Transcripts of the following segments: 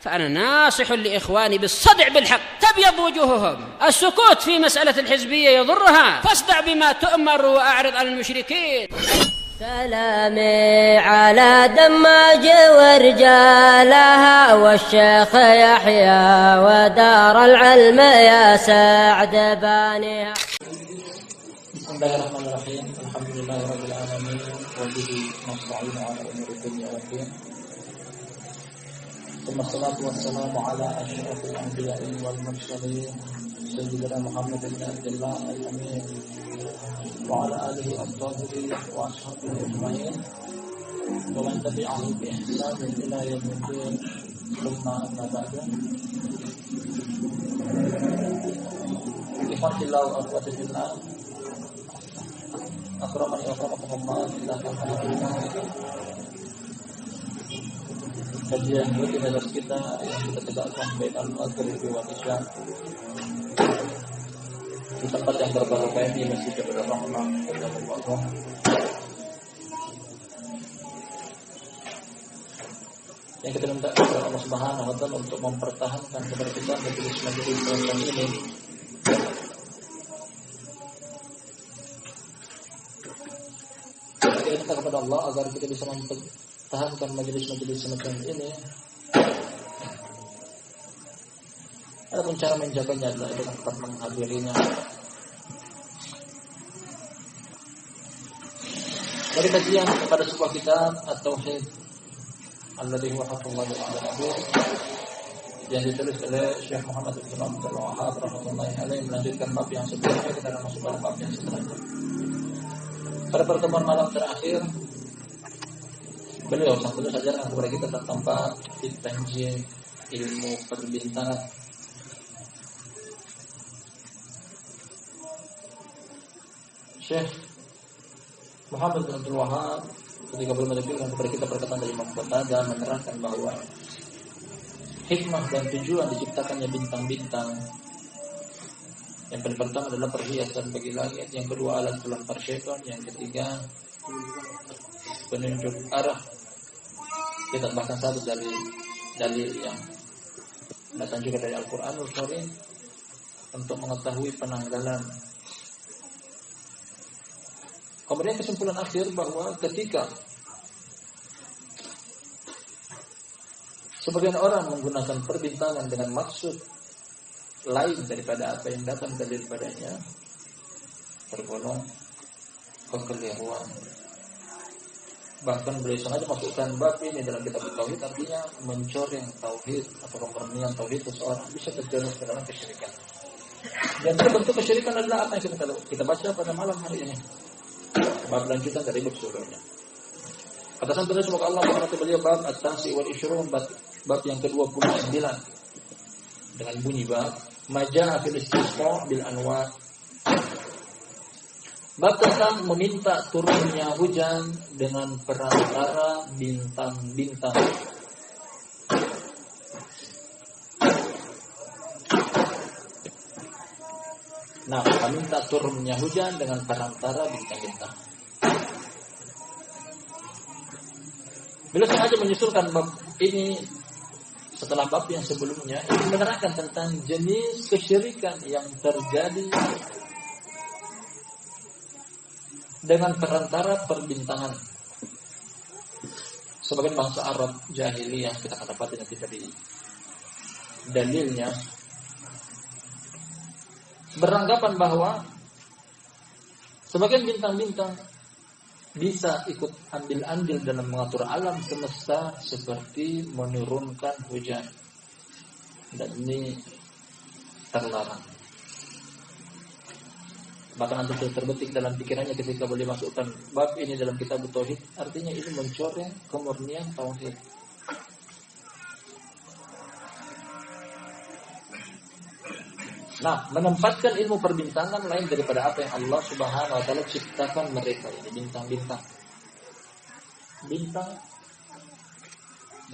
فأنا ناصح لإخواني بالصدع بالحق تبيض وجوههم. السكوت في مسألة الحزبية يضرها، فاصدع بما تؤمر وأعرض عن المشركين. سلامي على دماج ورجالها والشيخ يحيى ودار العلم يا سعد بانيها. بسم الله الرحمن الرحيم. الحمد لله رب العالمين وبه نستعين على امور الدنيا والدين. ثم الصلاة والسلام على أشرف الأنبياء والمرسلين سيدنا محمد بن عبد الله الأمين وعلى آله الطاهرين وأصحابه أجمعين ومن تبعهم بإحسان إلى يوم الدين. ثم أما بعد. إخواني الله وأخواتي في الله. Akromani wa akramakumullah. Kita akan melanjutkan kajian rutinitas kita yang kita tegakkan baik al-maghrib wal isya di tempat yang berbarokah ini, Masjid Jabal Rahmah Hafizahullah. Yang kita minta kepada Allah Subhanahu wa taala untuk mempertahankan kepada kita majelis-majelis semacam ini. Kita minta kepada Allah agar kita bisa mempertahankan majelis-majelis semacam ini. Adapun cara menjaganya adalah dengan tetap menghadirinya. Dari kajian kepada sebuah kitab At-Tauhid alladzi huwa haqqullah al-'alamin yang ditulis oleh Syekh Muhammad bin Abdul Wahhab rahimahullah alaihi, melanjutkan bab yang sebelumnya. Kita akan masuk pada bab yang setelahnya. Pada pertemuan malam terakhir, beliau sang penulis ajarkan kepada kita tentang bab tanjim, ilmu perbintangan. Syekh Muhammad bin Abdul Wahhab ketika belum menunjukkan kepada kita perkataan dari Imam Qatadah menerangkan bahwa hikmah dan tujuan diciptakannya bintang-bintang, yang pertama adalah perhiasan bagi langit, yang kedua alat pelempar syaitan, yang ketiga penunjuk arah. Kita bahkan satu dari dalil yang datang juga dari Al-Qur'anul Karim untuk mengetahui penanggalan. Kemudian kesimpulan akhir bahwa ketika sebagian orang menggunakan perbintangan dengan maksud lain daripada apa yang datang daripadanya, tergolong kekeliruan. Bahkan beliau sengaja masukkan bab ini dalam kitab Tauhid, artinya mencoreng tauhid atau kemurnian tauhid seseorang bisa terjerumus ke dalam kesyirikan. Dan bentuk kesyirikan adalah apa yang kita baca pada malam hari ini. Bab lanjutan dari bab sebelumnya. Kata sang penulis, semoga Allah merahmati beliau, bab At-Tasi wal Ishrun, bab yang ke-29 dengan bunyi bab Maja'a fil istisqa bil anwa'. Bab tentang meminta turunnya hujan dengan perantara bintang-bintang. Nah, meminta turunnya hujan dengan perantara bintang-bintang. Beliau sengaja menyusulkan bab ini setelah bab yang sebelumnya, ini menerangkan tentang jenis kesyirikan yang terjadi dengan perantara perbintangan. Sebagian bangsa Arab jahiliyah, kita akan dapati nanti dari dalilnya, beranggapan bahwa sebagian bintang-bintang bisa ikut ambil andil dalam mengatur alam semesta seperti menurunkan hujan, dan ini terlarang. Bahkan nanti terbetik dalam pikirannya ketika boleh masukkan bab ini dalam kitab Tauhid, artinya ini mencoreng kemurnian tauhid. Nah, menempatkan ilmu perbintangan lain daripada apa yang Allah Subhanahu wa taala ciptakan mereka ini, bintang-bintang. Bintang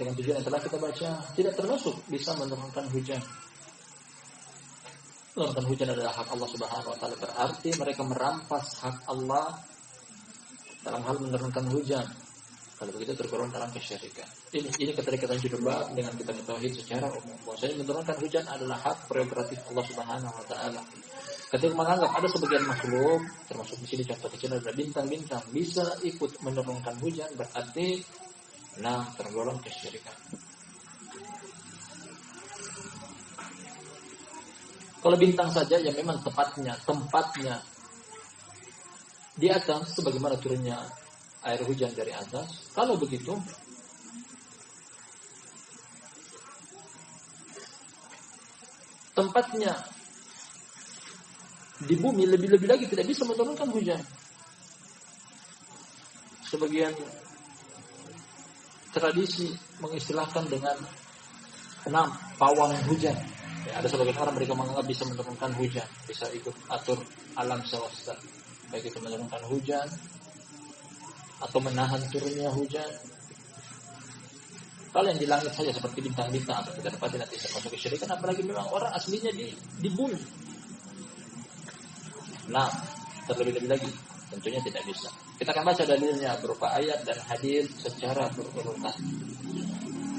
dengan tujuan yang telah kita baca tidak termasuk bisa menurunkan hujan. Menurunkan hujan adalah hak Allah Subhanahu wa taala, berarti mereka merampas hak Allah dalam hal menurunkan hujan. Kalau begitu tergolong dalam kesyirikan. Ini keterikatan judul bab dengan kita tauhid secara umum. Bahwasanya menurunkan hujan adalah hak prerogatif Allah Subhanahu wa taala. Ketika menganggap ada sebagian makhluk, termasuk di sini contoh kecil adalah bintang-bintang bisa ikut menurunkan hujan, berarti tergolong kesyirikan. Kalau bintang saja yang memang tempatnya di atas sebagaimana turunnya air hujan dari atas. Kalau begitu, tempatnya di bumi lebih-lebih lagi tidak bisa menurunkan hujan. Sebagian tradisi mengistilahkan dengan pawang hujan. Ya, ada sebagian orang mereka menganggap bisa menurunkan hujan, bisa ikut atur alam semesta, baik itu menurunkan hujan atau menahan turunnya hujan. Kalau yang di langit saja seperti bintang-bintang atau tidak dapat nanti termasuk kesyirikan, apalagi memang orang aslinya di bumi. Terlebih-lebih lagi tentunya tidak bisa. Kita akan baca dalilnya berupa ayat dan hadis secara berurutan.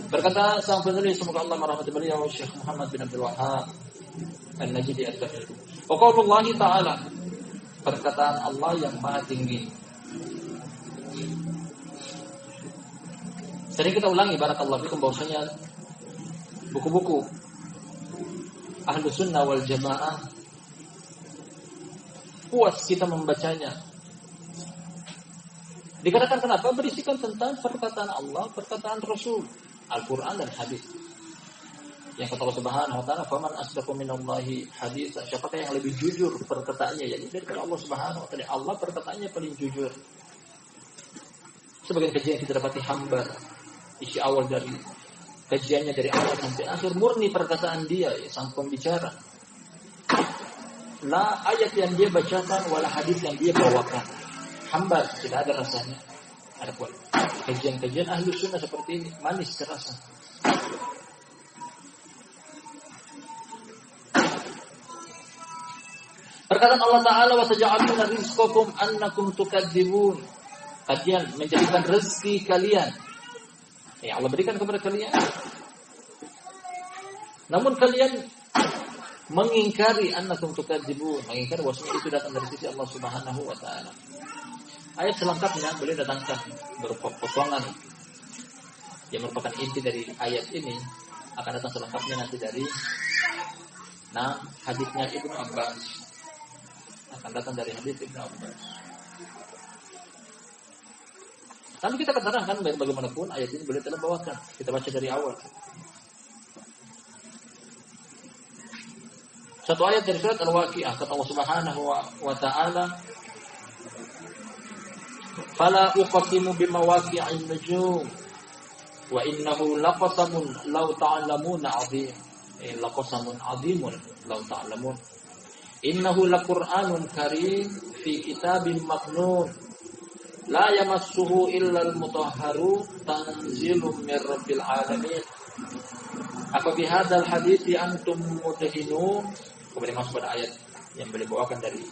Berkata sang penulis, semoga Allah merahmati beliau, Syekh Muhammad bin Abdul Wahhab An-Najdi At-Tamimi. Wa qaulullahi ta'ala, perkataan Allah yang maha tinggi. Sering kita ulangi barakallahu fikum bahwasanya buku-buku Ahlus Sunnah wal Jamaah puas kita membacanya. Dikatakan kenapa? Berisikan tentang perkataan Allah, perkataan Rasul, Al-Quran dan hadis. Yang kata Allah Subhanahu wa taala, "Faman asdaqu minallahi haditsa." Siapakah yang lebih jujur perkataannya? Jadi daripada Allah Subhanahu wa taala. Allah perkataannya paling jujur. Sebagian kajian kita dapati hambar. Isi awal dari kajiannya dari awal sampai akhir murni perkataan dia, sang pembicara. Ayat yang dia bacakan wala hadis yang dia bawakan. Hambar, tidak ada rasanya. Ada pun kajian-kajian Ahlus Sunnah seperti ini manis terasa. Perkataan Allah Ta'ala, wa taj'aluna rizqakum annakum tukadzibun. Kalian menjadikan rezeki kalian, ya Allah berikan kepada kalian, namun kalian mengingkari annakum tukadzibun, mengingkari bahwasanya itu datang dari sisi Allah Subhanahu wa taala. Ayat selengkapnya boleh datangkan berupa potongan yang merupakan inti dari ayat ini, akan datang selengkapnya nanti dari hadisnya Ibnu Abbas, akan datang dari hadis Ibnu Abbas. Tapi kita katakan bagaimanapun ayat ini boleh kita bawakan, kita baca dari awal. Satu ayat dari surat Al-Waqi'ah, kata Allah Subhanahu wa taala, "Fala uqsimu bimawaqi'in nujum wa innahu laqasamun law ta'lamuna 'azim." Laqasamun 'azimun law ta'lamun. Innahu laqur'anun karim fi kitabin maknun la yamassuhu illal mutahharun tanzilun mir rabbil alamin. Apa bihadzal hadithi antum mudhinun. Kemudian masuk pada ayat yang boleh bawakan dari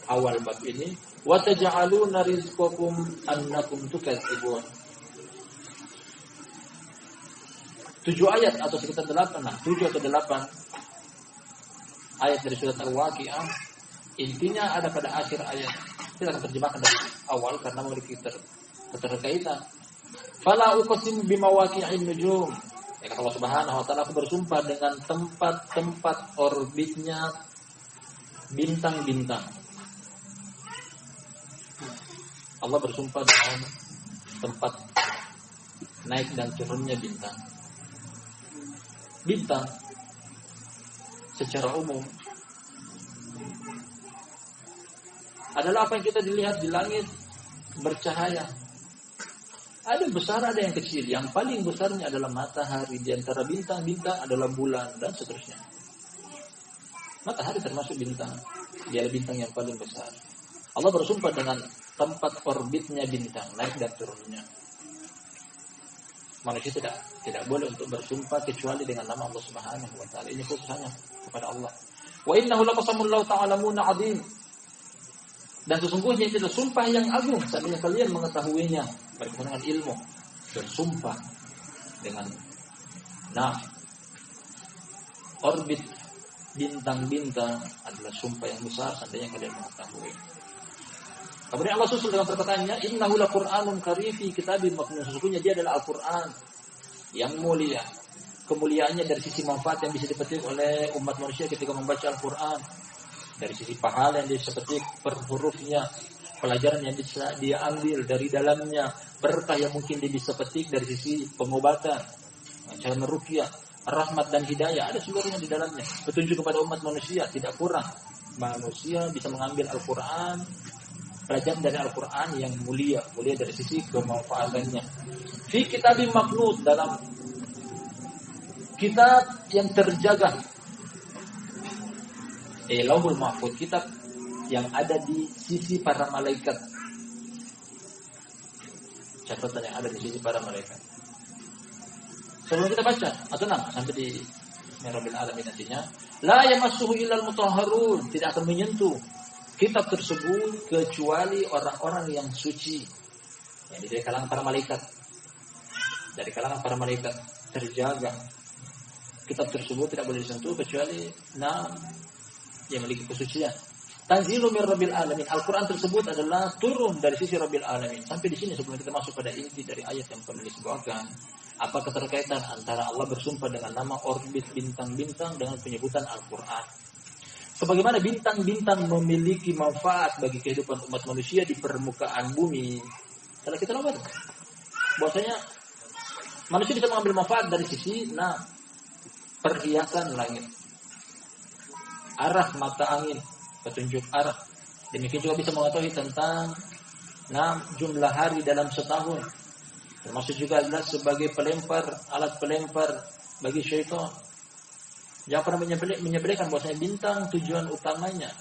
awal bab ini, wa taj'aluna rizqakum annakum tukadzibun. 7 ayat atau sekitar 8, 7 atau 8 ayat dari surat Al-Waqi'ah. Intinya ada pada akhir ayat. Kita akan terjemahkan dari awal karena memiliki keterkaitan. Fala uqsimu bimawaqi'in nujum. Ya, kata Allah Subhanahu wa taala, aku bersumpah dengan tempat-tempat orbitnya bintang-bintang. Allah bersumpah dengan tempat naik dan turunnya bintang. Bintang secara umum adalah apa yang kita dilihat di langit bercahaya. Ada yang besar, ada yang kecil. Yang paling besarnya adalah matahari. Di antara bintang-bintang adalah bulan dan seterusnya. Matahari termasuk bintang. Dia adalah bintang yang paling besar. Allah bersumpah dengan tempat orbitnya bintang, naik dan turunnya. Manusia tidak boleh untuk bersumpah kecuali dengan nama Allah Subhanahu wa taala. Ini khusus hanya kepada Allah. Wa innahu laqasamun law ta'lamuna 'adzim. Dan sesungguhnya itu adalah sumpah yang agung. Seandainya kalian mengetahuinya, berkaitan dengan ilmu, bersumpah dengan orbit bintang-bintang adalah sumpah yang besar. Seandainya kalian mengetahui. Kemudian Allah susul dengan perkataannya, Innahu laqur'anun karim fi kitabim maknun. Sesungguhnya dia adalah Al-Quran yang mulia. Kemuliaannya dari sisi manfaat yang bisa dipetik oleh umat manusia ketika membaca Al-Quran. Dari sisi pahala yang bisa dipetik per hurufnya. Pelajaran yang bisa dia ambil dari dalamnya. Berkah yang mungkin dia bisa petik dari sisi pengobatan. Cara meruqyah, rahmat dan hidayah. Ada seluruhnya di dalamnya. Petunjuk kepada umat manusia, tidak kurang. Manusia bisa mengambil Al-Quran, pelajaran dari Al-Quran yang mulia dari sisi kemanfaatannya. Fi kitabim maknun, dalam kitab yang terjaga. Lauhul Mahfuz, kitab yang ada di sisi para malaikat. Catatan yang ada di sisi para malaikat. Sebelum kita baca, sampai di Rabbil Alamin nantinya. La yamassuhu illal mutahharun, tidak akan menyentuh kitab tersebut kecuali orang-orang yang suci. Yang dari kalangan para malaikat. Dari kalangan para malaikat terjaga. Kitab tersebut tidak boleh disentuh kecuali yang memiliki kesucian. Tanzilu mir Rabbil Alamin. Al-Quran tersebut adalah turun dari sisi Rabbil Alamin. Sampai di sini sebelum kita masuk pada inti dari ayat yang perlu disebutkan. Apa keterkaitan antara Allah bersumpah dengan nama orbit bintang-bintang dengan penyebutan Al-Quran? Sebagaimana bintang-bintang memiliki manfaat bagi kehidupan umat manusia di permukaan bumi. Kalau kita tahu bahwasanya manusia bisa mengambil manfaat dari sisi perhiasan langit, arah mata angin, petunjuk arah. Demikian juga bisa mengetahui tentang jumlah hari dalam setahun. Termasuk juga adalah sebagai alat pelempar bagi syaitan. Yang pernah menyebutkan bahwasanya bintang tujuan utamanya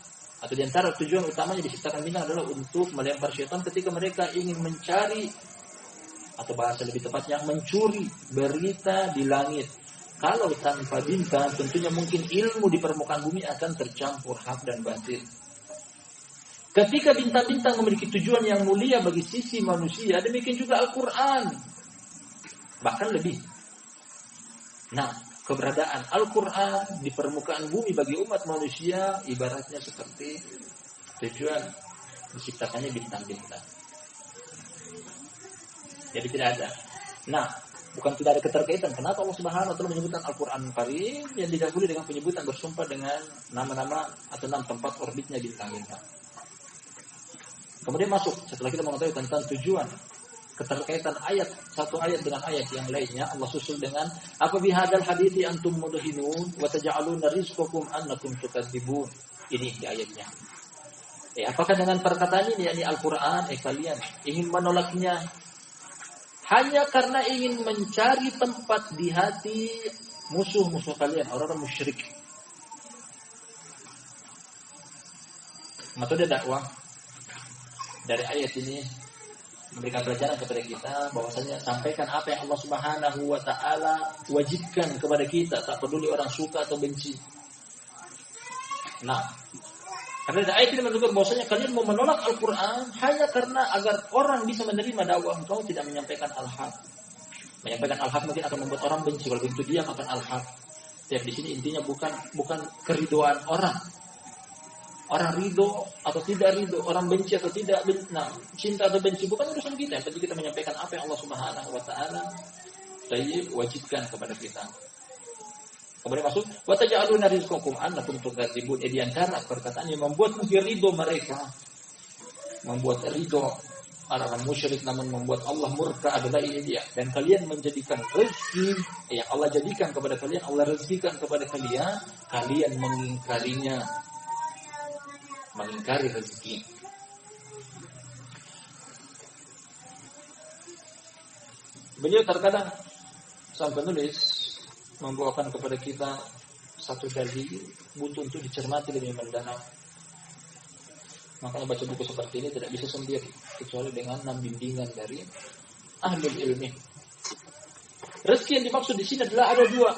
atau di antara tujuan utamanya diciptakan bintang adalah untuk melempar syaitan ketika mereka ingin mencari atau bahasa lebih tepatnya mencuri berita di langit. Kalau tanpa bintang tentunya mungkin ilmu di permukaan bumi akan tercampur hak dan batil. Ketika bintang-bintang memiliki tujuan yang mulia bagi sisi manusia, demikian juga Al-Quran. Bahkan lebih. Keberadaan Al-Quran di permukaan bumi bagi umat manusia ibaratnya seperti tujuan diciptakannya bintang-bintang. Jadi tidak ada. Bukan tidak ada keterkaitan. Kenapa Allah Subhanahu wa taala menyebutkan Al-Quran Karim yang didahului dengan penyebutan bersumpah dengan nama-nama atau tempat orbitnya bintang-bintang. Kemudian masuk setelah kita mengetahui tentang tujuan keterkaitan satu ayat dengan ayat yang lainnya, Allah susul dengan apa bihadzal hadithi antum mudhinun wa taj'aluna rizqakum annakum tukadzibun. Ini di ayatnya. Apakah dengan perkataan ini yakni Al-Qur'an kalian ingin menolaknya hanya karena ingin mencari tempat di hati musuh-musuh kalian, orang-orang musyrik. Metode dakwah dari ayat ini memberikan pelajaran kepada kita bahwasanya sampaikan apa yang Allah Subhanahu wa taala wajibkan kepada kita, tak peduli orang suka atau benci. Karena ayat ini menunjukkan bahwasanya kalian mau menolak Al-Qur'an hanya karena agar orang bisa menerima dakwah engkau tidak menyampaikan al-haq. Menyampaikan al-haq mungkin akan membuat orang benci, kalau begitu diam akan al-haq. Di sini intinya bukan keridoan orang. Orang ridho atau tidak ridho, orang benci atau tidak, cinta atau benci bukan urusan kita. Yang penting kita menyampaikan apa yang Allah Subhanahu wa taala wajibkan kepada kita. Kemudian masuk wa taj'aluna rizqakum annakum tukadzibun. Di antara perkataan yang membuat ridho mereka, membuat ridho orang musyrik namun membuat Allah murka adalah ini dia. Dan kalian menjadikan rezeki yang Allah jadikan kepada kalian, Allah rezekikan kepada kalian, kalian mengingkarinya. Mengingkari rezeki. Beliau terkadang sang penulis membawakan kepada kita satu dalil butuh untuk dicermati lebih mendalam. Makanya baca buku seperti ini tidak bisa sendiri kecuali dengan bimbingan dari ahlul ilmi. Rezeki yang dimaksud di sini adalah ada dua.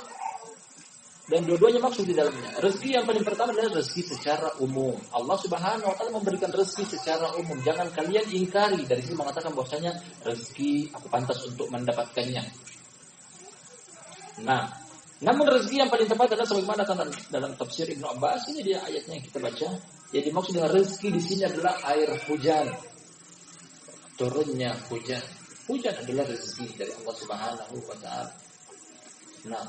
Dan dua-duanya maksud di dalamnya. Rezeki yang paling pertama adalah rezeki secara umum. Allah Subhanahu wa taala memberikan rezeki secara umum. Jangan kalian ingkari. Dari sini mengatakan bahwasanya rezeki aku pantas untuk mendapatkannya. Nah, namun rezeki yang paling tepat adalah sebagaimana dalam tafsir Ibnu Abbas, ini dia ayatnya yang kita baca. Yang dimaksud dengan rezeki di sini adalah air hujan. Turunnya hujan. Hujan adalah rezeki dari Allah Subhanahu wa taala. Nah,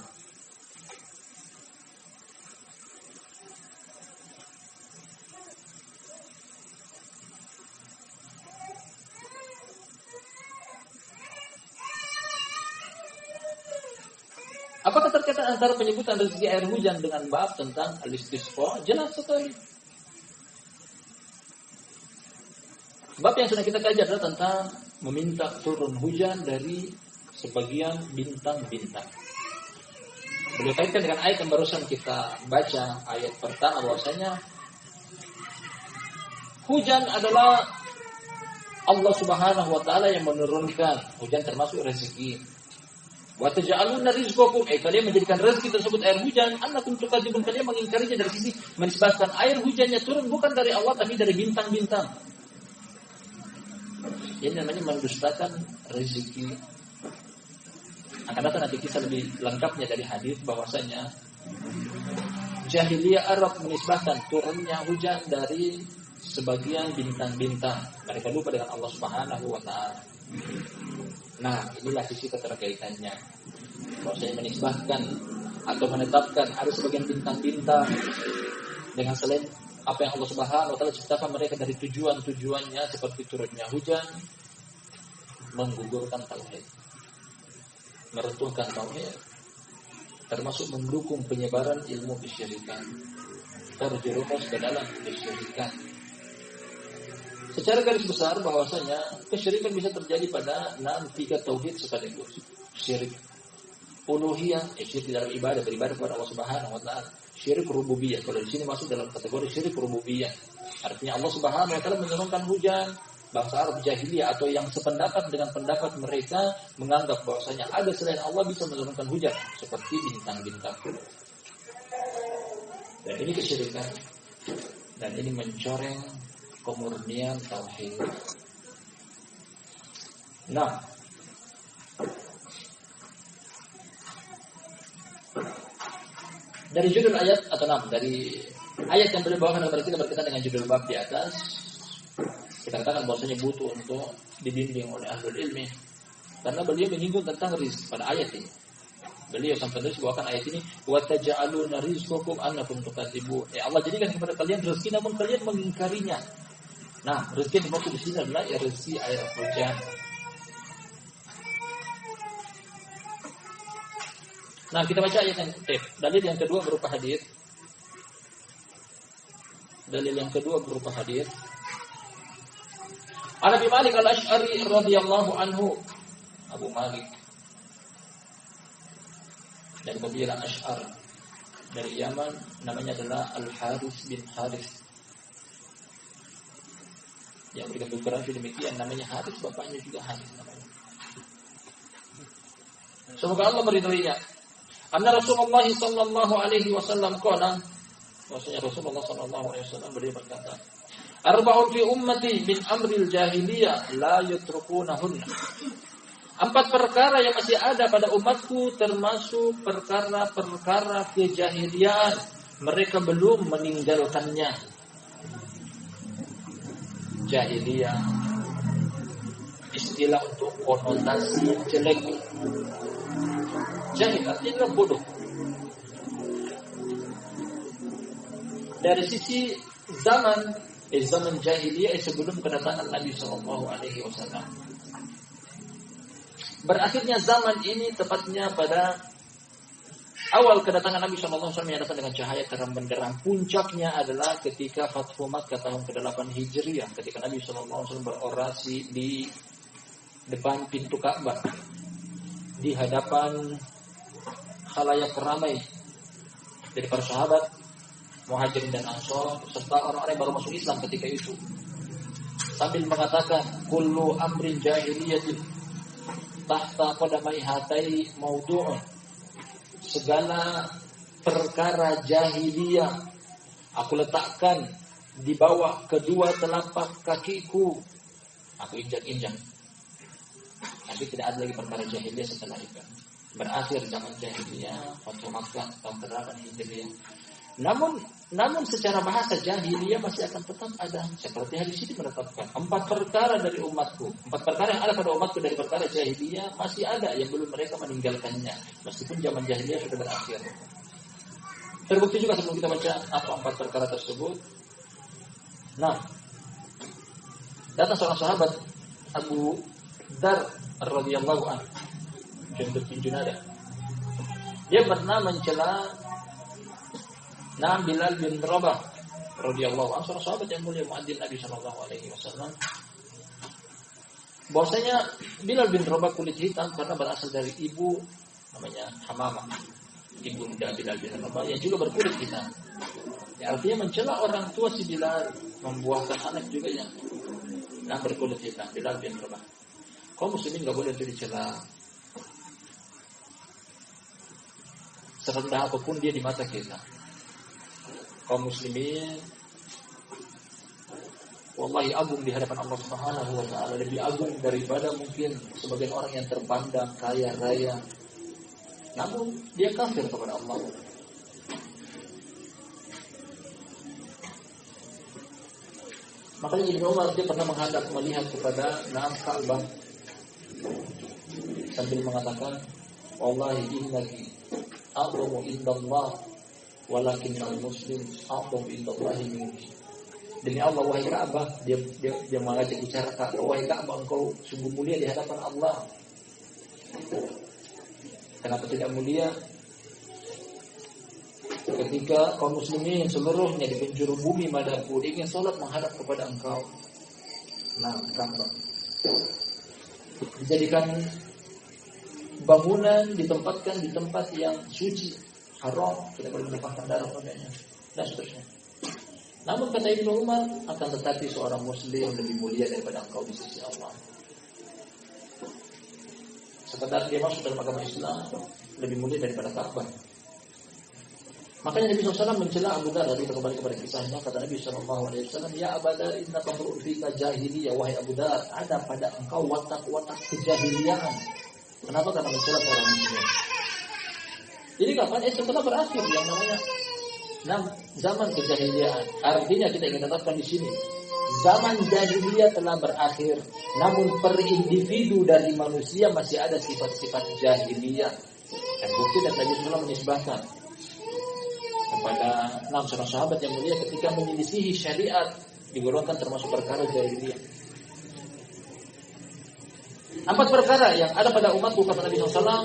apakah terkaitan antara penyebutan rezeki air hujan dengan bab tentang al-istisqa? Jelas sekali. Bab yang sudah kita kaji adalah tentang meminta turun hujan dari sebagian bintang-bintang. Beliau kaitkan dengan ayat yang barusan kita baca, ayat pertama bahwasanya hujan adalah Allah Subhanahu wa taala yang menurunkan. Hujan termasuk rezeki. Wa taj'aluna rizqakum, kalian menjadikan rezeki tersebut air hujan, annakum tukadzibun, kalian mengingkarinya dari sisi menisbatkan air hujannya turun bukan dari Allah tapi dari bintang-bintang. Ini namanya mendustakan rezeki. Akan datang nanti kisah lebih lengkapnya dari hadis bahwasanya jahiliyah Arab menisbatkan turunnya hujan dari sebagian bintang-bintang. Mereka lupa dengan Allah Subhanahu wa taala. Nah, inilah sisi keterkaitannya. Bahwasanya menisbahkan atau menetapkan ada sebagian bintang-bintang dengan selain apa yang Allah Subhanahu wa taala ciptakan mereka dari tujuan-tujuannya seperti turunnya hujan, menggugurkan tauhid, meruntuhkan tauhid, termasuk mendukung penyebaran ilmu kesyirikan, terjerumus ke dalam kesyirikan. Secara garis besar bahwasanya kesyirikan bisa terjadi pada 3 tauhid sekaligus. Syirik uluhiyah, syirik dalam ibadah, beribadah kepada Allah Subhanahu wa taala. Syirik rububiyah, kalau di sini masuk dalam kategori syirik rububiyah. Artinya Allah Subhanahu wa taala menurunkan hujan. Bangsa Arab jahiliyah atau yang sependapat dengan pendapat mereka menganggap bahwasanya ada selain Allah bisa menurunkan hujan seperti bintang-bintang. Dan ini kesyirikan. Dan ini mencoreng kemurnian tauhid. Nah, dari judul ayat atau dari ayat yang beliau bawakan kepada kita berkaitan dengan judul bab di atas, kita katakan bahwasanya butuh untuk dibimbing oleh ahlul ilmi karena beliau menyinggung tentang rizq pada ayat ini. Beliau sampai terus bawakan ayat ini, wa taj'aluna rizqakum annakum tukadzibun. Allah jadikan kepada kalian rezeki namun kalian mengingkarinya. Nah, rezeki yang dimaksud di sini adalah rezeki air hujan. Nah, kita baca ayat yang dalil yang kedua berupa hadis. Dalil yang kedua berupa hadis. Abi Malik Al-Asy'ari radhiyallahu anhu, Abu Malik dari kabilah Asy'ar dari Yaman, namanya adalah Al-Harits bin Harits. Yang berikan biografi demikian, namanya Harits, bapaknya juga Harits namanya. Semoga Allah meridhoinya. Anna Rasulullah sallallahu alaihi wasallam qala, maksudnya Rasulullah sallallahu alaihi wasallam beliau berkata, arba'un fi ummati min amril jahiliyah la yatrukunahunna. 4 perkara yang masih ada pada umatku termasuk perkara-perkara kejahiliaan, mereka belum meninggalkannya. Jahiliyah istilah untuk konotasi jelek. Jahil artinya bodoh. Dari sisi zaman jahiliyah sebelum kedatangan Nabi Shallallahu Alaihi Wasallam. Berakhirnya zaman ini tepatnya pada awal kedatangan Nabi Shallallahu Alaihi Wasallam yang datang dengan cahaya terang benderang. Puncaknya adalah ketika Fathu Makkah tahun ke-8 Hijriah, ketika Nabi Shallallahu Alaihi Wasallam berorasi di depan pintu Ka'bah, di hadapan khalayak ramai dari para sahabat Muhajirin dan Ansor serta orang-orang yang baru masuk Islam ketika itu, sambil mengatakan kullu amrin jahiliyatin tahta qadamai hatai maudu'un, segala perkara jahiliyah aku letakkan di bawah kedua telapak kakiku, aku injak-injak. Tapi tidak ada lagi perkara jahiliyah setelah itu. Berakhir zaman jahiliyah, Fathu Makkah tahun ke-8 Hijriah. Namun secara bahasa jahiliyah masih akan tetap ada. Seperti hadis ini menetapkan 4 perkara dari umatku. 4 perkara yang ada pada umatku dari perkara jahiliyah masih ada yang belum mereka meninggalkannya. Meskipun zaman jahiliyah sudah berakhir. Terbukti juga sebelum kita baca apa 4 perkara tersebut. Nah, datang seorang sahabat Abu Dar radhiyallahu anhu, Jundub bin Junadah. Dia pernah mencela Bilal bin Rabah radhiyallahu anhu, seorang sahabat yang mulia muadzin Nabi sallallahu alaihi wasallam. Bahwasanya Bilal bin Rabah kulit hitam karena berasal dari ibu namanya Hamamah, ibu Bilal bin Rabah yang juga berkulit hitam. Ya, artinya mencela orang tua si Bilal, membuahkan anak juga yang berkulit hitam, Bilal bin Rabah. Kaum muslimin enggak boleh dicela. Serendah apapun dia di mata kita. Kaum muslimin wallahi agung di hadapan Allah Subhanahu wa taala, lebih agung daripada mungkin sebagian orang yang terpandang kaya raya. Namun dia kafir kepada Allah. Makanya Ibnu Umar dia pernah menghadap melihat kepada Ka'bah sambil mengatakan, wallahi innaki a'zamu indallah walakinnal muslim a'zamu indallahi minki. Demi Allah wahai Ka'bah, dia mengajak bicara Ka'bah, wahai Ka'bah engkau sungguh mulia di hadapan Allah. Kenapa tidak mulia? Ketika kaum muslimin seluruhnya di penjuru bumi madapur ingin sholat menghadap kepada engkau. Nah, Ka'bah dijadikan bangunan, ditempatkan di tempat yang suci, haram, tidak boleh menumpahkan darah padanya, dan seterusnya. Namun kata Ibnu Umar, akan tetapi seorang muslim lebih mulia daripada engkau di sisi Allah. Sekedar dia masuk dalam agama Islam lebih mulia daripada Ka'bah. Makanya Nabi SAW mencela Abu Dar. Kita kembali kepada kisahnya. Kata Nabi SAW, ya Abu Dar, inna kamru'un fika jahiliyah. Wahai Abu Dar, ada pada engkau watak-watak kejahiliaan. Kenapa? Karena mencela seorang muslim. Jadi kapan? Setelah berakhir yang namanya zaman kejahiliaan. Artinya kita ingin tetapkan di sini, zaman jahiliyah telah berakhir. Namun per individu dari manusia masih ada sifat-sifat jahiliyah. Dan bukti dan Nabi SAW menisbahkan kepada 6 seorang sahabat yang mulia ketika menyelisihi syariat digolongkan termasuk perkara jahiliyah. 4 perkara yang ada pada umatku kata Nabi SAW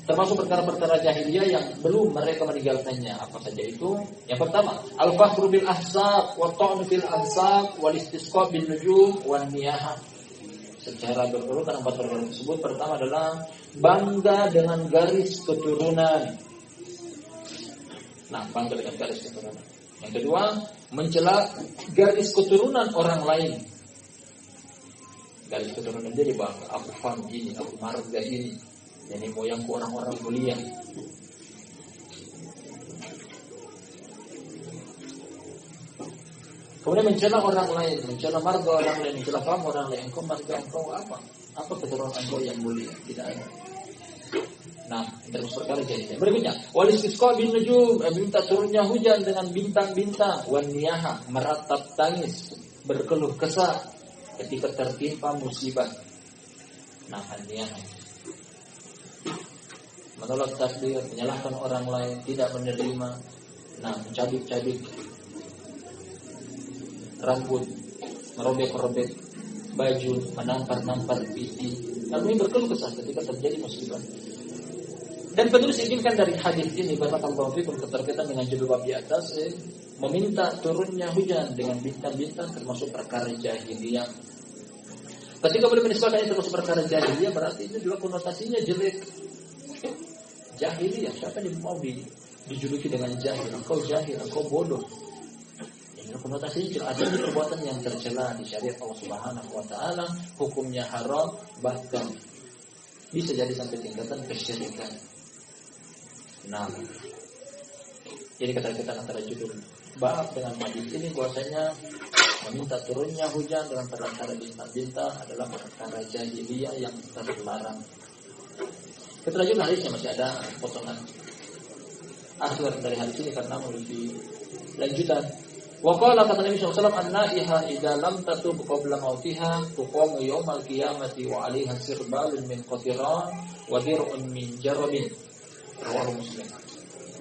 termasuk perkara-perkara jahiliyah yang belum mereka meninggalkannya. Apa saja itu? Yang pertama, al-fakhru bil ahsab wa ta'nu fil ansab wal istisqa bin nujum wan niyahah. Secara berurutan 4 perkara tersebut. Pertama adalah bangga dengan garis keturunan. Nah, bangga dengan garis keturunan. Yang kedua, mencela garis keturunan orang lain. Garis keturunan dia bangga, aku fam ini, aku marga ini. Ini moyangku orang-orang mulia. Kemudian mencela orang lain, mencela marga orang lain, mencela fam orang lain. Engkau marga engkau apa? Apa keturunan engkau yang mulia? Tidak ada. Nah, termasuk perkara jahiliyah. Berikutnya, wal istisqa bin nujum, minta turunnya hujan dengan bintang-bintang, wan niyaha, meratap tangis, berkeluh kesah ketika tertimpa musibah. Nah, niyaha, menolak takdir, menyalahkan orang lain, tidak menerima. Nah, mencabik-cabik rambut, merobek-robek baju, menampar-nampar pipi. Lalu ini berkeluh kesah ketika terjadi musibah. Dan penulis inginkan dari hadis ini barakallahu fikum keterkaitan dengan judul bab di atas, meminta turunnya hujan dengan bintang-bintang termasuk perkara jahiliyah. Ketika boleh menisbahkan itu termasuk perkara jahiliyah, berarti itu juga konotasinya jelek. Jahiliyah, siapa yang mau dijuluki dengan jahil? Engkau jahil, engkau bodoh. Ini konotasinya jelek. Ada perbuatan yang tercela di syariat Allah Subhanahu wa taala, hukumnya haram, bahkan bisa jadi sampai tingkatan kesyirikan. Nah, Jadi kata-kata antara judul bab dengan hadis ini bahwasanya meminta turunnya hujan dengan perantara bintang-bintang adalah perkara jahiliyah yang terlarang. Kita lanjut hadisnya, masih ada potongan akhir dari hadis ini karena memiliki lanjutan. Wa qala kata Nabi sallallahu alaihi wasallam an-naiha idza lam tatub qabla mautiha tuqamu yaumal qiyamati wa 'alaiha sirbalun min qatiran wa dir'un min jarabin. Rawahu Muslim.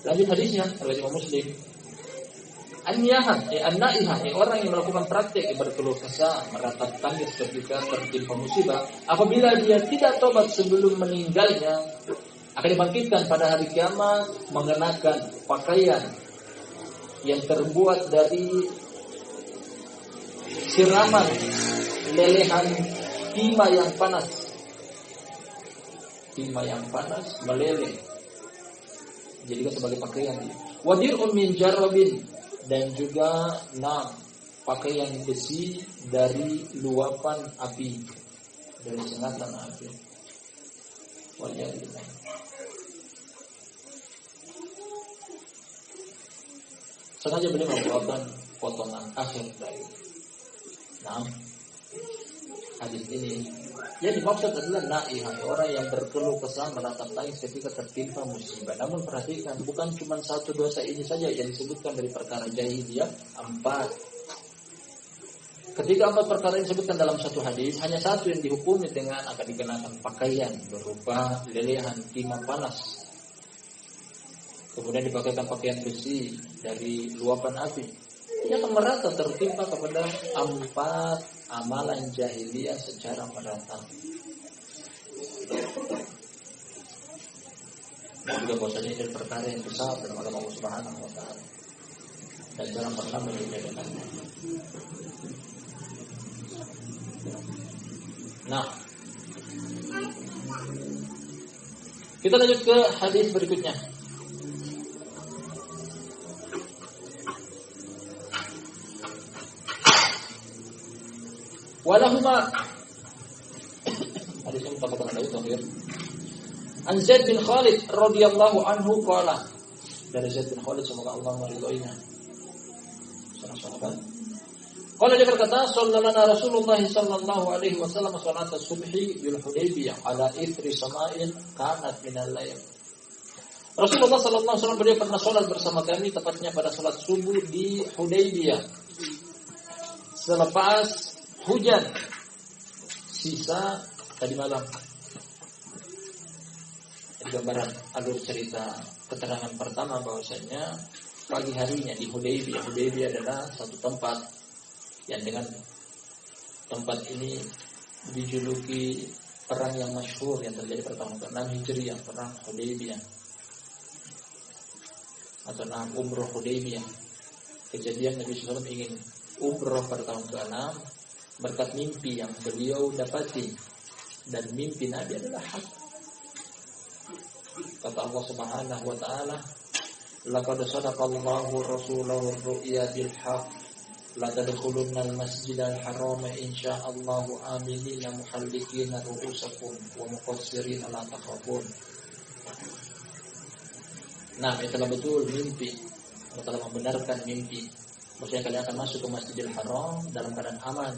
Lanjut hadisnya riwayat Imam Muslim. An-niyahan, an-naiha, orang yang melakukan praktik berkeluh kesah, meratap tangis ketika tertimpa musibah, apabila dia tidak tobat sebelum meninggalnya, akan dibangkitkan pada hari kiamat mengenakan pakaian yang terbuat dari siraman lelehan timah yang panas. Timah yang panas meleleh. Jadi sebagai pakaian. Wadir'un min jarabin, dan juga pakaian besi dari luapan api, dari sengatan api. Waliyahillah. Sengaja beliau membawakan potongan akhir dari hadis ini. Yang dimaksud adalah naihah, orang yang berkeluh kesah meratap tangis ketika tertimpa musibah. Namun perhatikan, bukan cuma satu dosa ini saja yang disebutkan dari perkara jahiliyah, 4. Ketika 4 perkara yang disebutkan dalam satu hadis, hanya satu yang dihukumi dengan akan dikenakan pakaian berupa lelehan timah panas. Kemudian dipakaikan pakaian besi dari luapan api. Ini akan merata tertimpa kepada 4 amalan jahiliyah secara merata. Dan juga bahwasanya ini perkara yang besar dalam agama Allah Subhanahu wa taala. Dan jangan pernah menyepelekannya. Nah, kita lanjut ke hadis berikutnya. Walahuma hadis yang mutafaqun alaihi tafsir. An Zaid bin Khalid radhiyallahu anhu qala, dari Zaid bin Khalid semoga Allah meridhoinya. Sahabat. Qala dia berkata, sallallahu Rasulullah sallallahu alaihi wasallam salat subhi bil Hudaybiyah ala ithri sama'in kanat min al-lail. Rasulullah sallallahu alaihi wasallam beliau pernah salat bersama kami tepatnya pada salat subuh di Hudaybiyah. Selepas hujan sisa tadi malam. Gambaran alur cerita keterangan pertama bahwasanya pagi harinya di Hudaybiyah. Hudaybiyah adalah satu tempat yang dengan tempat ini dijuluki perang yang masyhur yang terjadi pada tahun ke-6 Hijriah, perang Hudaybiyah atau umroh Hudaybiyah. Kejadian Nabi SAW ingin umroh pada tahun ke-6 berkat mimpi yang beliau dapati, dan mimpi Nabi adalah hak. Kata Allah Subhanahu wa taala, laqad sadaqallahu rasulahu ar-ru'ya bil haqq la tadkhulunna al-masjidal haram insyaallahu aminina muhallikina ru'usakum wa muqassirina la takhafun. Nah, itulah betul mimpi. Allah telah membenarkan mimpi. Maksudnya kalian akan masuk ke Masjidil Haram dalam keadaan aman,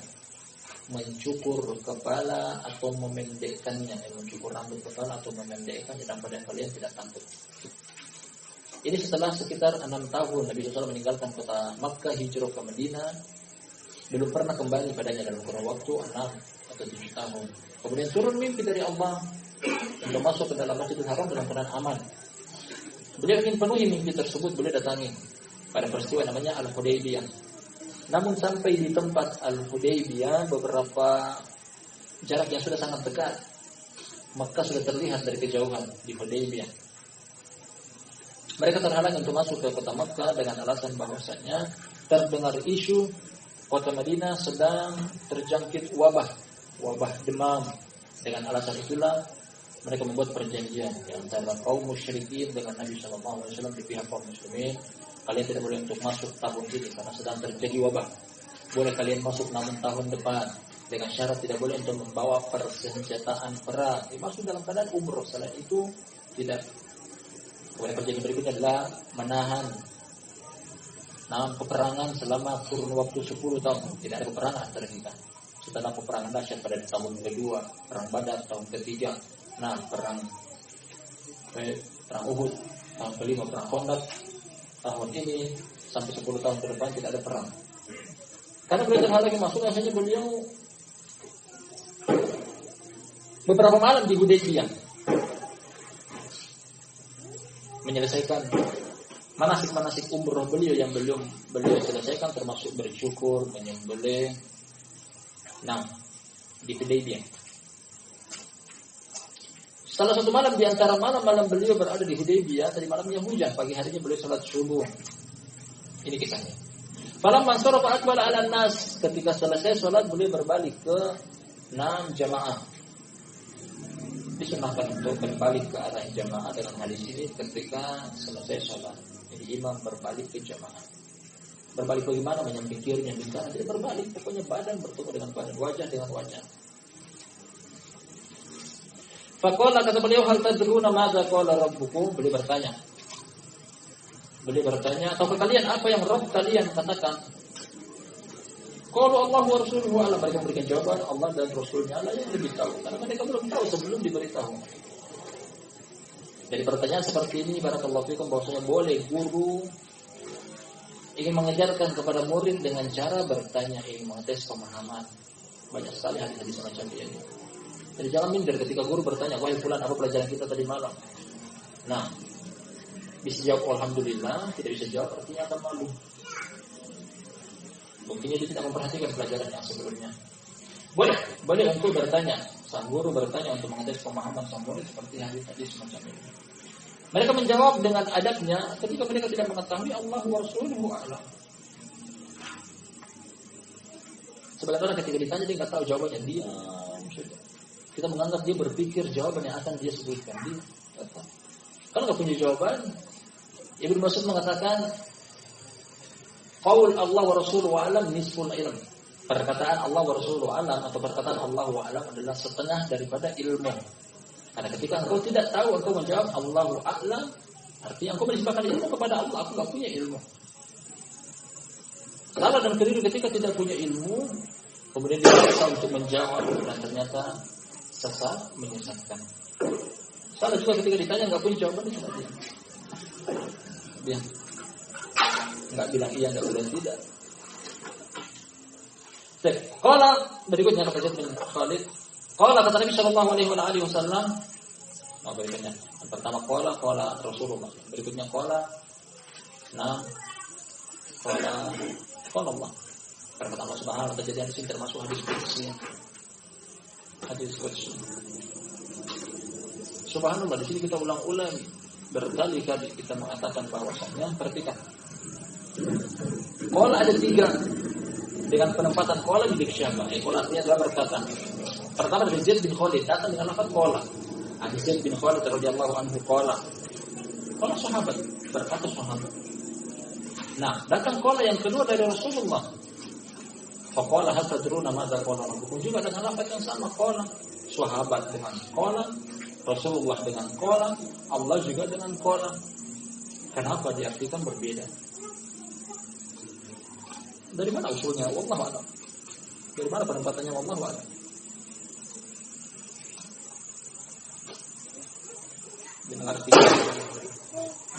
mencukur kepala atau memendekkannya, mencukur rambut kepala atau memendekkannya dalam keadaan kalian tidak takut. Ini setelah sekitar 6 tahun Nabi SAW meninggalkan kota Makkah, hijrah ke Madinah, belum pernah kembali padanya dalam kurun waktu 6 atau 7 tahun. Kemudian turun mimpi dari Allah untuk masuk ke dalam Masjidil Haram dalam keadaan aman. Beliau ingin penuhi mimpi tersebut, beliau datangi pada peristiwa namanya Al-Hudaybiyah. Namun sampai di tempat Al-Hudaybiyah beberapa jarak yang sudah sangat dekat, Makkah sudah terlihat dari kejauhan di Hudaybiyah. Mereka terhalang untuk masuk ke kota Makkah dengan alasan bahwasanya terdengar isu kota Madinah sedang terjangkit wabah demam. Dengan alasan itulah mereka membuat perjanjian antara kaum musyrikin dengan Nabi SAW di pihak kaum muslimin. Kalian tidak boleh untuk masuk tahun ini karena sedang terjadi wabah. Boleh kalian masuk namun tahun depan, dengan syarat tidak boleh untuk membawa persenjataan perang. Masuk dalam keadaan umroh. Selain itu tidak. Kemudian perjanjian berikutnya adalah menahan peperangan selama kurun waktu 10 tahun. Tidak ada peperangan antara kita. Setelah peperangan dahsyat pada tahun kedua, perang Badar tahun ketiga, perang Uhud tahun kelima, perang Khandaq tahun ini, sampai 10 tahun ke depan tidak ada perang. Karena beliau terhalangi masuk, akhirnya beliau beberapa malam di Hudaybiyah menyelesaikan manasik-manasik umroh beliau yang belum beliau selesaikan, termasuk bersyukur, menyembelih. Di Hudaybiyah. Salah satu malam di antara malam-malam beliau berada di Hudaybiyah, tadi malamnya hujan, pagi harinya beliau salat subuh. Ini kisahnya. Falamma sarafa aqbala 'ala nas, ketika selesai salat beliau berbalik ke 6 jamaah. Disunahkan untuk berbalik ke arah jamaah dengan hadis ini ketika selesai salat. Jadi imam berbalik ke jamaah. Berbalik bagaimana? Menyamping kiri, menyamping kanan, jadi berbalik, pokoknya badan bertemu dengan badan, wajah dengan wajah. Faqala, kata beliau, hal tadruna madza qala rabbukum? Beliau bertanya, tahukah kalian apa yang Rabb kalian katakan? Qalu Allah wa rasuluhu a'lam. Mereka memberikan jawaban, Allah dan Rasulnya lah yang lebih tahu, karena mereka belum tahu sebelum diberitahu. Dari pertanyaan seperti ini, barakallahu fikum, bahwasanya boleh guru ingin mengajarkan kepada murid dengan cara bertanya, ingin mengetes pemahaman. Banyak sekali hadis-hadis semacam ini. Jadi jangan minder ketika guru bertanya, wahai fulan, apa pelajaran kita tadi malam? Bisa jawab alhamdulillah, tidak bisa jawab artinya akan malu. Buktinya dia tidak memperhatikan pelajaran yang sebelumnya. Boleh untuk bertanya, sang guru bertanya untuk mengetes pemahaman sang murid seperti hadis-hadis semacam ini. Mereka menjawab dengan adabnya ketika mereka tidak mengetahui, Allah wa rasuluhu a'lam. Sebenarnya ketika ditanya dia nggak tahu jawabannya, diam saja. Kita menganggap dia berpikir jawaban yang akan dia sebutkan. Dia kalau nggak punya jawaban, Ibnu Mas'ud mengatakan, qaul Allah wa rasuluhu a'lam nisful ilm. Perkataan Allah wa rasuluhu a'lam atau perkataan Allah wa a'lam adalah setengah daripada ilmu. Karena ketika engkau tidak tahu, engkau menjawab Allahu a'lam, artinya engkau menisbahkan ilmu kepada Allah. Aku tidak punya ilmu. Salah dan keliru ketika tidak punya ilmu, kemudian dipaksa untuk menjawab dan ternyata sesat, menyesatkan. Salah juga ketika ditanya nggak punya jawaban, dia cuma diam. Nggak bilang iya, nggak bilang tidak. Qala, berikutnya kata Zaid bin Khalid. Qala, kata Nabi sallallahu alaihi wasallam. Berikutnya. Yang pertama qala Rasulullah. Berikutnya qala Allah. Perkataan Allah Subhanahu wa ta'ala, jadi di sini termasuk hadis qudsi. Hadis qudsi. Subhanallah, di sini kita ulang-ulang berkali-kali kita mengatakan bahwasanya, perhatikan. Qala ada 3 dengan penempatan qala di siapa? Qala artinya adalah berkata. Pertama dari Zaid bin Khalid, datang dengan lafaz qala. Zaid bin Khalid radhiyallahu anhu qala. Qala sahabat, berkata sahabat. Datang qala yang kedua dari Rasulullah. Faqala hal tadruna madza qala rabbukum, juga dengan lafaz yang sama, qala. Sahabat dengan qala, Rasulullah dengan qala, Allah juga dengan qala. Kenapa diartikan berbeda? Dari mana usulnya? Wallahu a'lam. Dari mana penempatannya? Wallahu a'lam.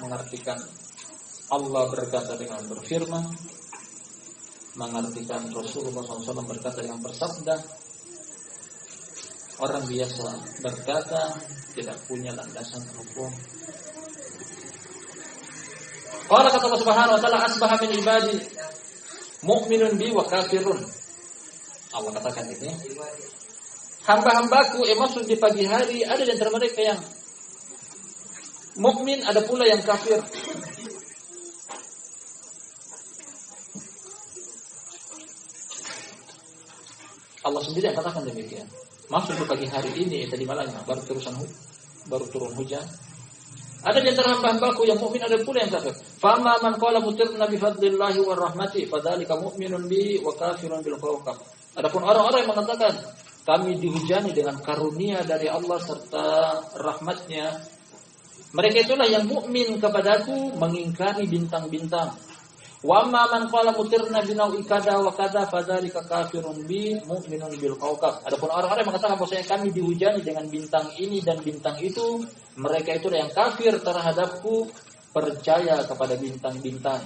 Mengartikan Allah berkata dengan berfirman, mengartikan Rasulullah SAW berkata dengan bersabda. Orang biasa berkata tidak punya landasan hukum. Qala, kata Allah Subhanahu wa ta'ala, asbaha min ibadi mu'minun bi wa kafirun. Allah katakan ini, hamba-hambaku masuk di pagi hari, ada di antara mereka yang mukmin, ada pula yang kafir. Allah sendiri yang katakan demikian. Masuk di pagi hari ini, tadi malamnya baru turun hujan. Ada di antara hamba-hambaku yang mukmin, ada pula yang kafir. Fama man qala mutirna bi fadlillahi wa rahmati fadzalika mu'minun bi wa kafirun bil kawkab. Adapun orang-orang yang mengatakan kami dihujani dengan karunia dari Allah serta rahmatnya, mereka itulah yang mukmin kepadaku, mengingkari bintang-bintang. Wa amma man qala mutirna bi nau'i kada wa kada fadzalika kafirun bi mu'minun bil kawkab. Adapun orang-orang yang mengatakan bahwasanya kami dihujani dengan bintang ini dan bintang itu, mereka itu yang kafir terhadapku, percaya kepada bintang-bintang.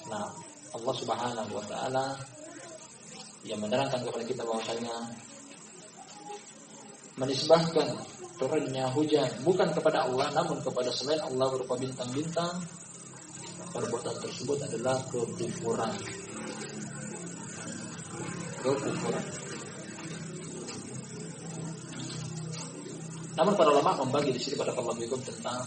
Nah, Allah Subhanahu wa taala yang menerangkan kepada kita bahwasanya menisbahkan turunnya hujan bukan kepada Allah namun kepada selain Allah berupa bintang-bintang, perbuatan tersebut adalah kekufuran. Namun para ulama membagi di sini pada Allah hukum tentang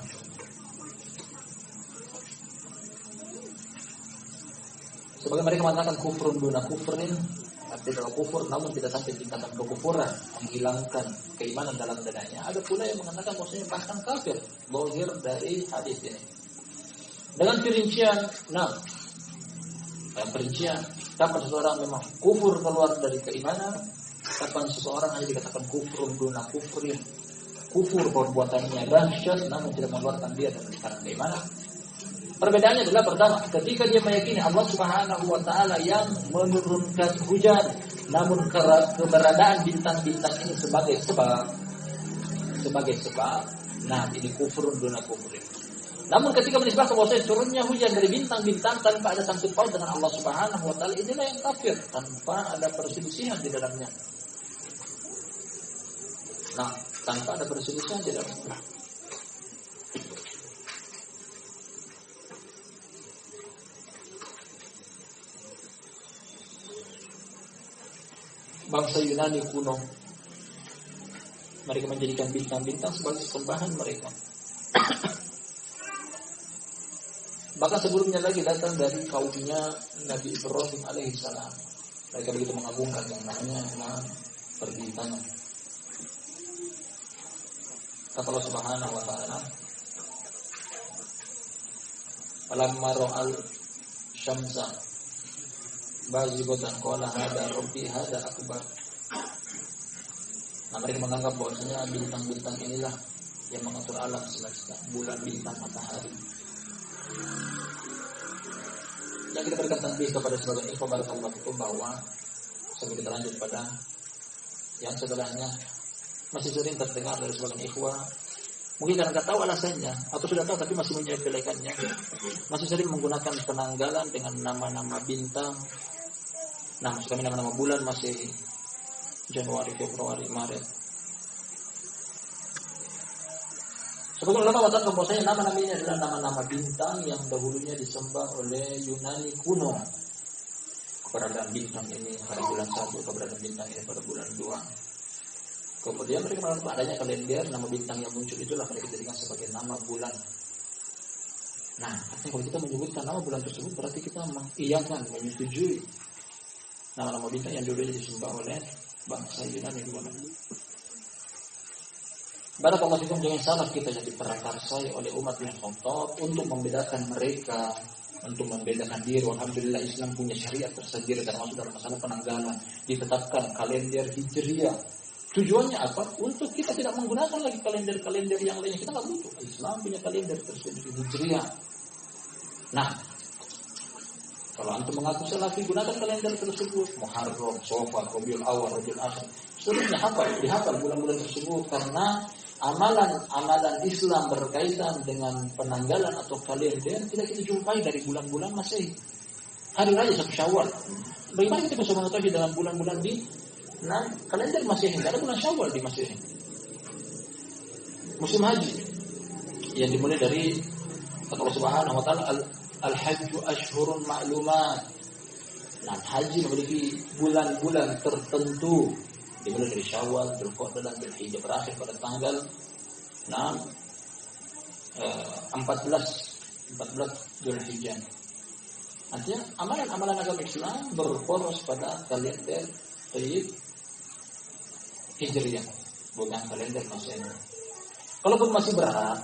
sebagai mereka mengatakan kufrun duna kufrin, artinya kufur namun tidak sampai tingkatan kekufuran, menghilangkan keimanan dalam dadanya. Ada pula yang mengatakan bahwasanya bahkan kafir, zahir dari hadis ini. Dengan perincian, perincian kapan seseorang memang kufur keluar dari keimanan, kapan seseorang hanya dikatakan kufur duna kufrin, kufur perbuatannya dahsyat namun tidak mengeluarkan dia dari keimanan. Perbedaannya adalah pertama, ketika dia meyakini Allah Subhanahu wa taala yang menurunkan hujan, namun keberadaan bintang-bintang ini sebagai sebab, nah ini kufur duna kufrin. Namun ketika menisbahkan bahwa turunnya hujan dari bintang-bintang tanpa ada sangkut paut dengan Allah Subhanahu wa taala, inilah yang kafir tanpa ada perselisihan di dalamnya. Nah, tanpa ada perselisihan di dalamnya. Bangsa Yunani kuno, mereka menjadikan bintang-bintang sebagai sembahan mereka. Bahkan sebelumnya lagi datang dari kaumnya Nabi Ibrahim alaihissalam. Mereka begitu mengagungkan yang namanya perbintangan. Kata Allah Subhanahu wa taala, "Falamma ra'al syamsa bazigatan qala hada rabbi hada akbar." Nah, mereka menganggap bahwasanya bintang-bintang inilah yang mengatur alam semesta, bulan, bintang, matahari. Yang kita berikan tanbih kepada sebagian info barakallahu fikum bahwa sebelum kita lanjut pada yang sebelahnya, masih sering terdengar dari sebagian ikhwah, mungkin karena tidak tahu alasannya atau sudah tahu tapi masih menyepelekannya, masih sering menggunakan penanggalan dengan nama-nama bintang. Nah, maksud kami nama-nama bulan masih Januari, Februari, Maret. Sebagian ulama mengatakan bahwasanya nama-nama ini adalah nama-nama bintang yang dahulunya disembah oleh Yunani kuno. Keberadaan bintang ini pada bulan 1, keberadaan bintang ini pada bulan 2. Kemudian mereka menganggap adanya kalender, nama bintang yang muncul itulah mereka jadikan sebagai nama bulan. Nah, artinya kalau kita menyebutkan nama bulan tersebut berarti kita mengiyakan, menyetujui nama-nama bintang yang dulunya disembah oleh bangsa Yunani kuno. Barakallahu fikum, jangan salah kita jadi perakarsai oleh umat yang kotor untuk membedakan mereka, untuk membedakan diri. Alhamdulillah Islam punya syariat tersendiri termasuk dalam masalah penanggalan. Ditetapkan kalender Hijriah. Tujuannya apa? Untuk kita tidak menggunakan lagi kalender-kalender yang lainnya. Kita nggak butuh. Islam punya kalender tersendiri Hijriah. Nah, kalau antum mengaku salafi, gunakan kalender tersebut. Muharram, Shawwal, Rabiul Awal, Rabiul Akhir. Seluruhnya dihafal bulan-bulan tersebut karena amalan Islam berkaitan dengan penanggalan atau kalender tidak kita jumpai dari bulan-bulan Masehi. Hari Raya 1 Syawal. Bagaimana kita bisa mengetahui dalam bulan-bulan di kalender Masehi? Tidak ada bulan Syawal di Masehi. Musim haji yang dimulai dari Allah Subhanahu wa taala, al-hajju ashhurun ma'lumat. Nah, haji memiliki bulan-bulan tertentu. Dimulai dari Syawal, Dzulqa'dah dan Dzulhijjah, berakhir pada tanggal 14 Dzulhijjah. Artinya amalan-amalan agama Islam berporos pada kalender Hijriah, bukan kalender Masehi. Kalaupun masih berat,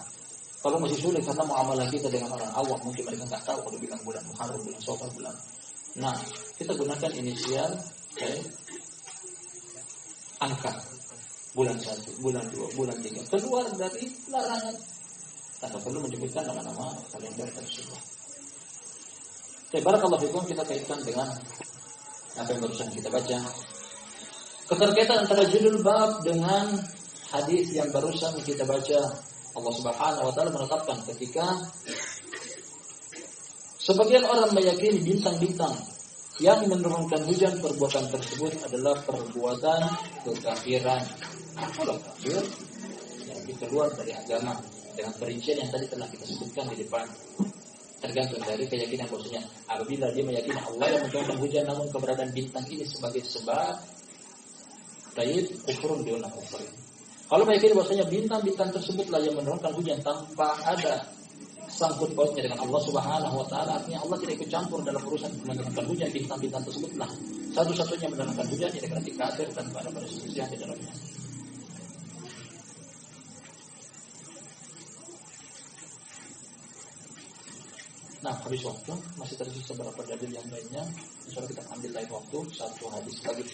kalau masih sulit karena muamalah kita dengan orang awam, mungkin mereka nggak tahu kalau bilang bulan Muharram, bulan Shawwal, bulan. Nah, kita gunakan inisial angka bulan 1, bulan 2, bulan 3 keluar dari larangan tanpa perlu menyebutkan nama-nama kalender tersebut. Barakallahu fikum, kita kaitkan dengan apa yang barusan kita baca. Keterkaitan antara judul bab dengan hadis yang barusan kita baca. Allah Subhanahu wa taala menetapkan ketika sebagian orang meyakini bintang-bintang yang menurunkan hujan, perbuatan tersebut adalah perbuatan kekafiran. Kalau kafir yang keluar dari agama dengan perincian yang tadi telah kita sebutkan di depan. Tergantung dari keyakinan bahwasanya apabila dia meyakini Allah yang menurunkan hujan namun keberadaan bintang ini sebagai sebab, baik kufur dia kufur. Kalau meyakini bahwasanya bintang-bintang tersebutlah yang menurunkan hujan tanpa ada sangkut pautnya dengan Allah Subhanahu wa taala, artinya Allah tidak ikut campur dalam urusan menurunkan hujan, bintang-bintang tersebutlah satu-satunya menurunkan hujan, ini berarti kafir tanpa ada perselisihan di dalamnya. Nah, habis waktu, masih tersisa beberapa dalil yang lainnya. Insyaallah kita ambil lain waktu, satu hadis lagi.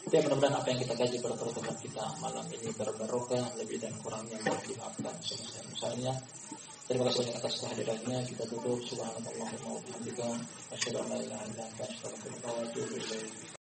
Tapi mudah-mudahan apa yang kita kaji pada pertemuan kita malam ini berbarokah, lebih dan kurangnya mohon dimaafkan sebesar-besarnya. Terima kasih banyak atas kehadirannya. Kita tutup subhanallah wa bihamdihi, asyhadu an la ilaha illa anta